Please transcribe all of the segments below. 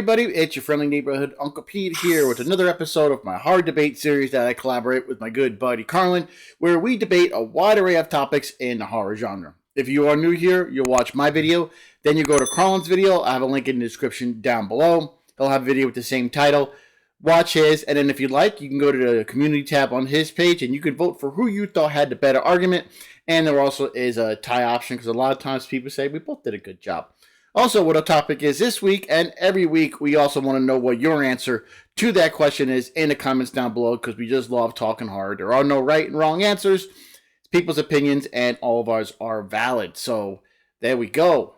everybody, it's your friendly neighborhood Uncle Pete here with another episode of my hard debate series that I collaborate with my good buddy Carlin, where we debate a wide array of topics in the horror genre. If you are new here, you'll watch my video, then you go to Carlin's video. I have a link in the description down below. He'll have a video with the same title. Watch his, and then if you'd like, you can go to the community tab on his page and you can vote for who you thought had the better argument. And there also is a tie option because a lot of times people say we both did a good job. Also, what our topic is this week and every week, we also want to know what your answer to that question is in the comments down below because we just love talking hard. There are no right and wrong answers. It's people's opinions and all of ours are valid. So there we go.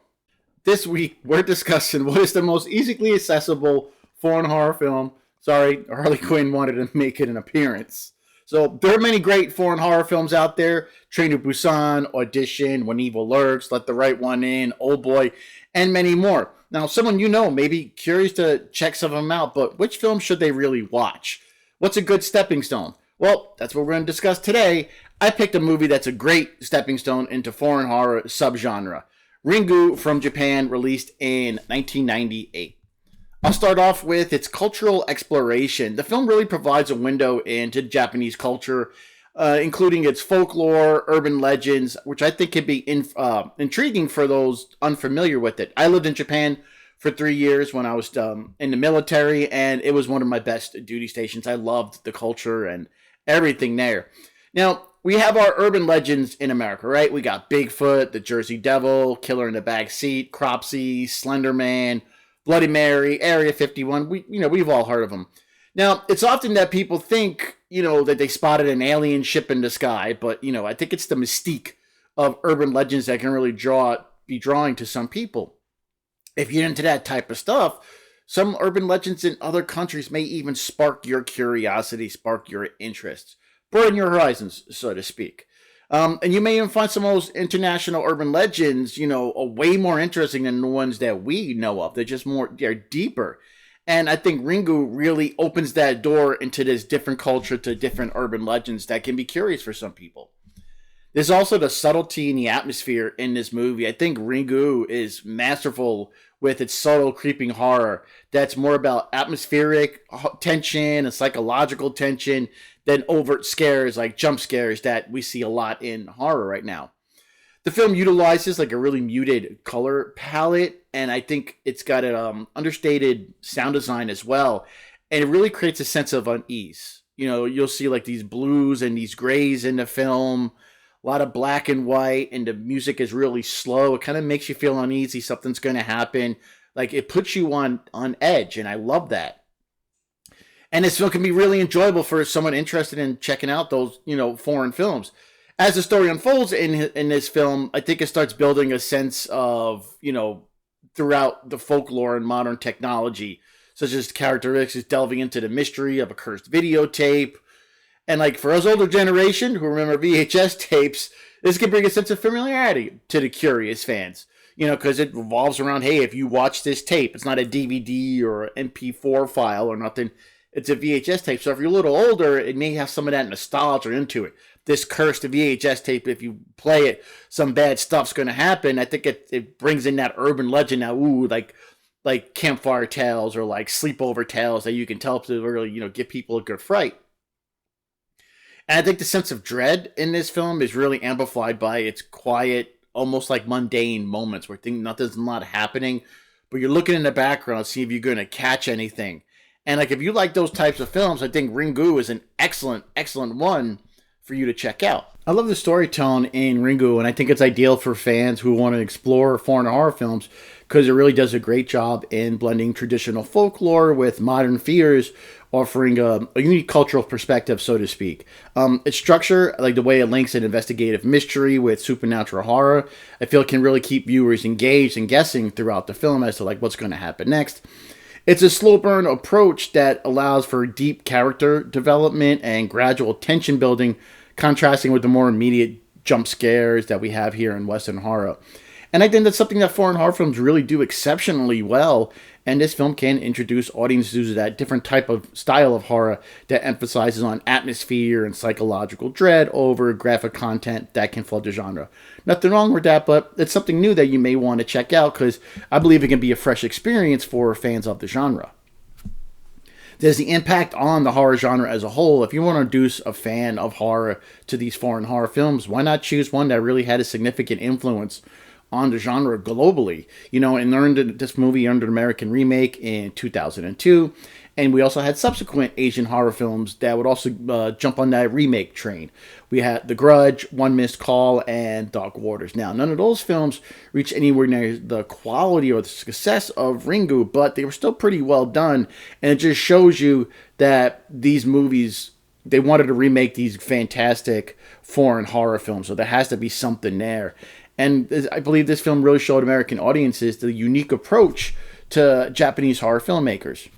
This week, we're discussing what is the most easily accessible foreign horror film. Sorry, Harley Quinn wanted to make it an appearance. So there are many great foreign horror films out there. Train to Busan, Audition, When Evil Lurks, Let the Right One In, Old Boy, and many more. Now, someone you know may be curious to check some of them out, but which film should they really watch? What's a good stepping stone? Well, that's what we're going to discuss today. I picked a movie that's a great stepping stone into foreign horror subgenre. Ringu from Japan, released in 1998. I'll start off with its cultural exploration. The film really provides a window into Japanese culture, including its folklore, urban legends, which I think can be intriguing for those unfamiliar with it. I lived in Japan for 3 years when I was in the military, and it was one of my best duty stations. I loved the culture and everything there. Now, we have our urban legends in America, right? We got Bigfoot, the Jersey Devil, Killer in the Back Seat, Cropsey, Slender Man, Bloody Mary, Area 51, we've all heard of them. Now, it's often that people think, that they spotted an alien ship in the sky, but, I think it's the mystique of urban legends that can really be drawing to some people. If you're into that type of stuff, some urban legends in other countries may even spark your curiosity, spark your interest, broaden your horizons, so to speak. And you may even find some of those international urban legends, way more interesting than the ones that we know of. They're deeper. And I think Ringu really opens that door into this different culture to different urban legends that can be curious for some people. There's also the subtlety and the atmosphere in this movie. I think Ringu is masterful with its subtle creeping horror that's more about atmospheric tension and psychological tension than overt scares like jump scares that we see a lot in horror right now. The film utilizes like a really muted color palette, and I think it's got an understated sound design as well, and it really creates a sense of unease. You'll see like these blues and these grays in the film, a lot of black and white, and the music is really slow. It kind of makes you feel uneasy, something's going to happen. Like it puts you on edge, and I love that. And this film can be really enjoyable for someone interested in checking out those, foreign films. As the story unfolds in this film, I think it starts building a sense of, throughout the folklore and modern technology, such as characteristics delving into the mystery of a cursed videotape. And like for us older generation who remember VHS tapes, this can bring a sense of familiarity to the curious fans. Because it revolves around, hey, if you watch this tape, it's not a DVD or an MP4 file or nothing. It's a VHS tape. So if you're a little older, it may have some of that nostalgia into it. This cursed VHS tape, if you play it, some bad stuff's going to happen. I think it brings in that urban legend now, like campfire tales or like sleepover tales that you can tell to really, give people a good fright. And I think the sense of dread in this film is really amplified by its quiet, almost like mundane moments where nothing's not happening, but you're looking in the background to see if you're going to catch anything. And like if you like those types of films, I think Ringu is an excellent, excellent one for you to check out. I love the storytelling in Ringu, and I think it's ideal for fans who want to explore foreign horror films because it really does a great job in blending traditional folklore with modern fears, offering a unique cultural perspective, so to speak. Its structure, like the way it links an investigative mystery with supernatural horror, I feel it can really keep viewers engaged and guessing throughout the film as to like what's going to happen next. It's a slow burn approach that allows for deep character development and gradual tension building, contrasting with the more immediate jump scares that we have here in Western horror. And I think that's something that foreign horror films really do exceptionally well. And this film can introduce audiences to that different type of style of horror that emphasizes on atmosphere and psychological dread over graphic content that can flood the genre. Nothing wrong with that, but it's something new that you may want to check out because I believe it can be a fresh experience for fans of the genre. There's the impact on the horror genre as a whole. If you want to introduce a fan of horror to these foreign horror films, why not choose one that really had a significant influence on the genre globally? You know, and this movie earned an American remake in 2002. And we also had subsequent Asian horror films that would also jump on that remake train. We had The Grudge, One Missed Call, and Dark Waters. Now, none of those films reached anywhere near the quality or the success of Ringu, but they were still pretty well done. And it just shows you that these movies, they wanted to remake these fantastic foreign horror films, so there has to be something there. And I believe this film really showed American audiences the unique approach to Japanese horror filmmakers.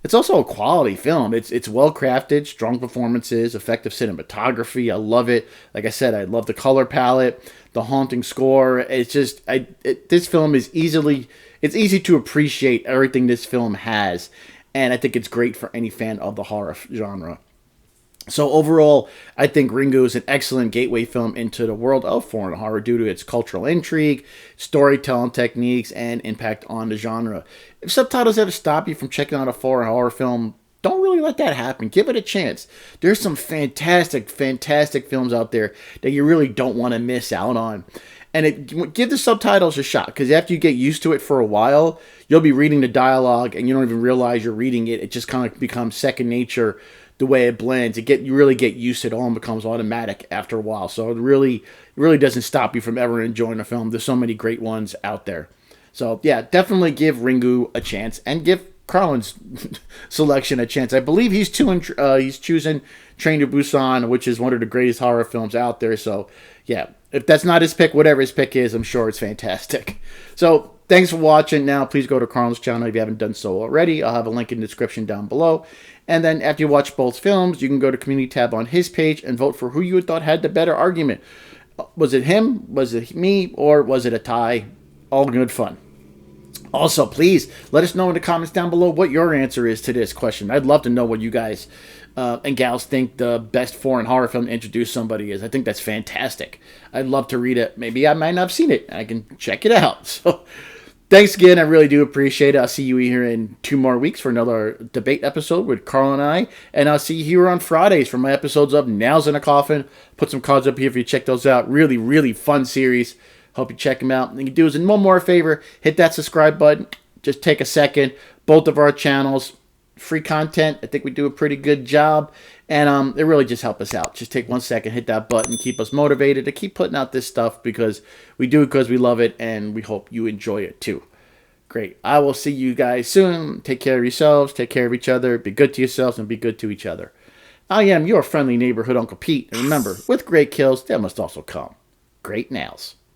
It's also a quality film. It's well crafted, strong performances, effective cinematography. I love it. Like I said, I love the color palette, the haunting score. It's just this film is easy to appreciate everything this film has, and I think it's great for any fan of the horror genre. So overall, I think Ringu is an excellent gateway film into the world of foreign horror due to its cultural intrigue, storytelling techniques, and impact on the genre. If subtitles ever stop you from checking out a foreign horror film, don't really let that happen. Give it a chance. There's some fantastic films out there that you really don't want to miss out on. And give the subtitles a shot, because after you get used to it for a while, you'll be reading the dialogue and you don't even realize you're reading it. It just kind of becomes second nature the way it blends. You really get used to it all and becomes automatic after a while. So it really doesn't stop you from ever enjoying a film. There's so many great ones out there. So yeah, definitely give Ringu a chance and give Carlin's selection a chance. I believe he's choosing Train to Busan, which is one of the greatest horror films out there. So yeah, if that's not his pick, whatever his pick is, I'm sure it's fantastic. So thanks for watching. Now please go to Carlin's channel if you haven't done so already. I'll have a link in the description down below. And then after you watch both films, you can go to community tab on his page and vote for who you thought had the better argument. Was it him? Was it me? Or was it a tie? All good fun. Also, please let us know in the comments down below what your answer is to this question. I'd love to know what you guys and gals think the best foreign horror film to introduce somebody is. I think that's fantastic. I'd love to read it. Maybe I might not have seen it. I can check it out. So thanks again. I really do appreciate it. I'll see you here in 2 more weeks for another debate episode with Carl and I. And I'll see you here on Fridays for my episodes of Nails in a Coffin. Put some cards up here for you to check those out. Really fun series. Hope you check them out. And you can do us one more favor. Hit that subscribe button. Just take a second. Both of our channels. Free content. I think we do a pretty good job. And it really just helps us out. Just take 1 second. Hit that button. Keep us motivated to keep putting out this stuff because we do it because we love it. And we hope you enjoy it too. Great. I will see you guys soon. Take care of yourselves. Take care of each other. Be good to yourselves and be good to each other. I am your friendly neighborhood Uncle Pete. And remember, with great kills, there must also come great nails.